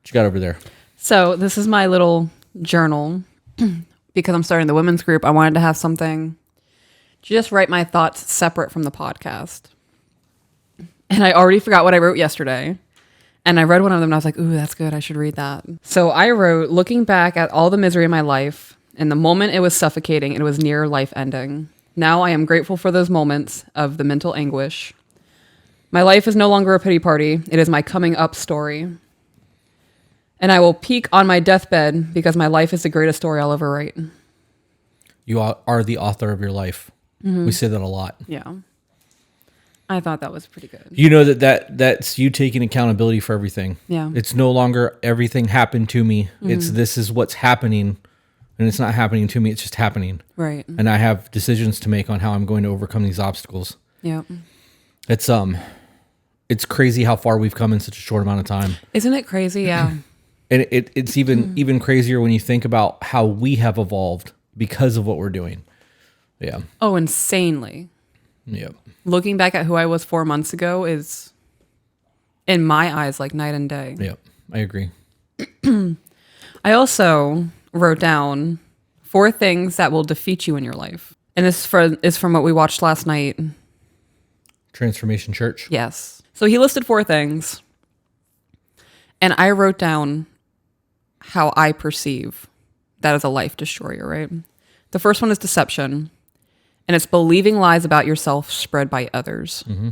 you got over there? So this is my little journal because I'm starting the women's group. I wanted to have something to just write my thoughts separate from the podcast. And I already forgot what I wrote yesterday. And I read one of them and I was like, ooh, that's good. I should read that. So I wrote, looking back at all the misery in my life, and the moment it was suffocating, it was near life ending. Now I am grateful for those moments of the mental anguish. My life is no longer a pity party. It is my coming up story. And I will peak on my deathbed because my life is the greatest story I'll ever write. You are the author of your life. Mm-hmm. We say that a lot. Yeah. I thought that was pretty good. You know that's you taking accountability for everything. Yeah. It's no longer everything happened to me. Mm-hmm. It's this is what's happening, and it's not happening to me. It's just happening. Right. And I have decisions to make on how I'm going to overcome these obstacles. Yeah. It's crazy how far we've come in such a short amount of time. Isn't it crazy? Yeah. And it's even crazier when you think about how we have evolved because of what we're doing. Yeah. Oh, insanely. Yep. Looking back at who I was 4 months ago is, in my eyes, like night and day. Yep. I agree. I also wrote down 4 things that will defeat you in your life. And this is from what we watched last night. Transformation Church. Yes. So he listed 4 things. And I wrote down how I perceive that as a life destroyer, right? The first one is deception. And it's believing lies about yourself spread by others. Mm-hmm.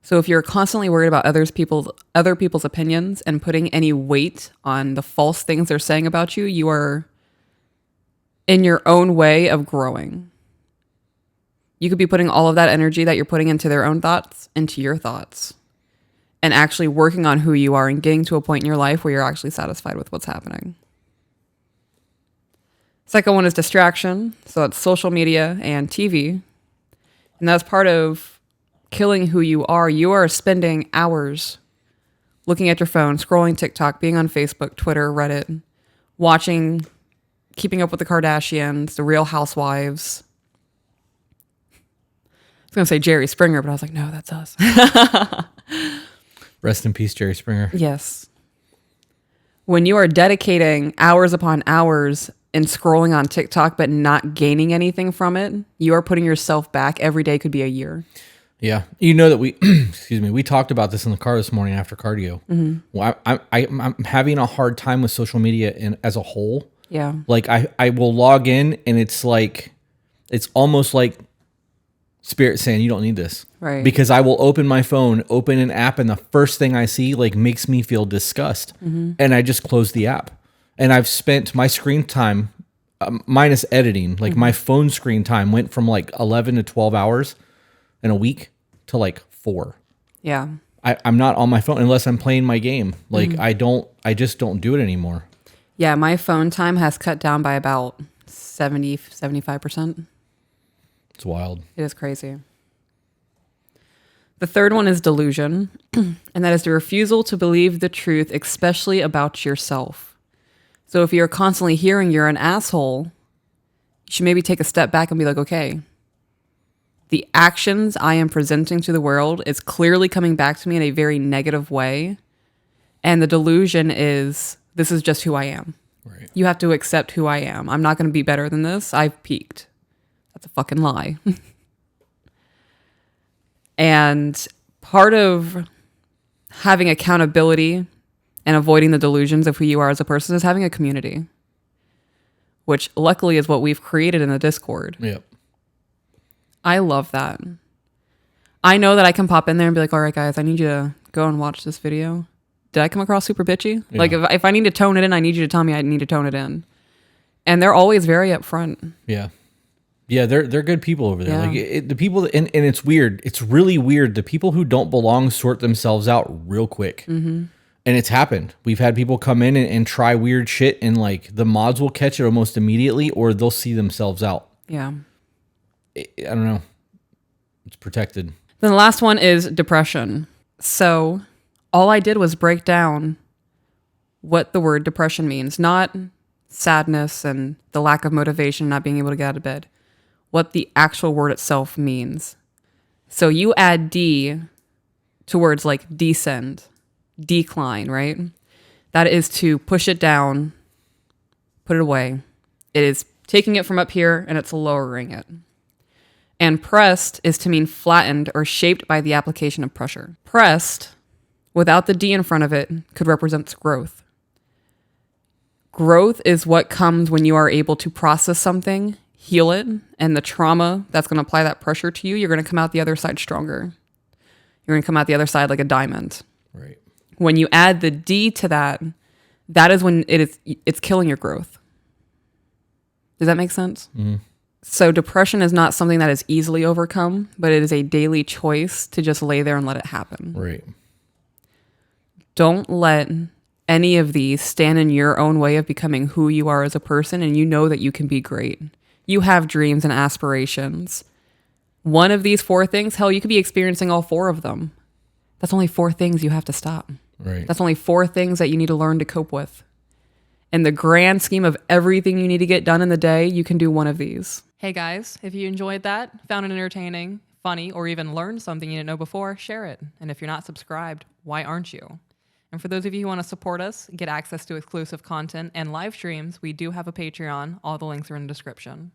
So if you're constantly worried about other people's opinions and putting any weight on the false things they're saying about you, you are in your own way of growing. You could be putting all of that energy that you're putting into their own thoughts into your thoughts and actually working on who you are and getting to a point in your life where you're actually satisfied with what's happening. Second one is distraction. So it's social media and TV. And that's part of killing who you are. You are spending hours looking at your phone, scrolling TikTok, being on Facebook, Twitter, Reddit, watching, keeping up with the Kardashians, the Real Housewives. I was going to say Jerry Springer, but I was like, no, that's us. Rest in peace, Jerry Springer. Yes. When you are dedicating hours upon hours and scrolling on TikTok but not gaining anything from it, you are putting yourself back. Every day could be a year. Yeah. You know that we, excuse me, we talked about this in the car this morning after cardio. Mm-hmm. Well, I'm having a hard time with social media as a whole. Yeah. Like I will log in and it's almost like Spirit saying, you don't need this. Right. Because I will open my phone, open an app, and the first thing I see like makes me feel disgust. Mm-hmm. And I just close the app. And I've spent my screen time, minus editing, like my phone screen time went from like 11 to 12 hours in a week to like 4. Yeah. I'm not on my phone unless I'm playing my game. Like I just don't do it anymore. Yeah. My phone time has cut down by about 75%. It's wild. It is crazy. The third one is delusion. And that is the refusal to believe the truth, especially about yourself. So if you're constantly hearing you're an asshole, you should maybe take a step back and be like, okay, the actions I am presenting to the world is clearly coming back to me in a very negative way. And the delusion is, this is just who I am. Right. You have to accept who I am. I'm not going to be better than this. I've peaked. That's a fucking lie. And part of having accountability and avoiding the delusions of who you are as a person is having a community, which luckily is what we've created in the Discord. Yep. I love that. I know that I can pop in there and be like, all right, guys, I need you to go and watch this video. Did I come across super bitchy? Yeah. Like if I need to tone it in, I need you to tell me I need to tone it in. And they're always very upfront. Yeah. Yeah, they're good people over there. Yeah. Like the people, and it's weird. It's really weird. The people who don't belong sort themselves out real quick. Mm-hmm. And it's happened. We've had people come in and try weird shit, and like the mods will catch it almost immediately, or they'll see themselves out. Yeah. I don't know. It's protected. Then the last one is depression. So all I did was break down what the word depression means, not sadness and the lack of motivation, not being able to get out of bed, what the actual word itself means. So you add D to words like descend, decline, right? That is to push it down, put it away. It is taking it from up here and it's lowering it. And pressed is to mean flattened or shaped by the application of pressure. Pressed, without the D in front of it, could represent growth. Growth is what comes when you are able to process something, heal it, and the trauma that's going to apply that pressure to you, you're going to come out the other side stronger. You're going to come out the other side like a diamond. Right. When you add the D to that, that is when it's killing your growth. Does that make sense? Mm-hmm. So depression is not something that is easily overcome, but it is a daily choice to just lay there and let it happen. Right. Don't let any of these stand in your own way of becoming who you are as a person, and you know that you can be great. You have dreams and aspirations. One of these 4 things, hell, you could be experiencing all 4 of them. That's only 4 things you have to stop. Right. That's only 4 things that you need to learn to cope with. In the grand scheme of everything you need to get done in the day, you can do one of these. Hey guys, if you enjoyed that, found it entertaining, funny, or even learned something you didn't know before, share it. And if you're not subscribed, why aren't you? And for those of you who want to support us, get access to exclusive content and live streams, we do have a Patreon. All the links are in the description.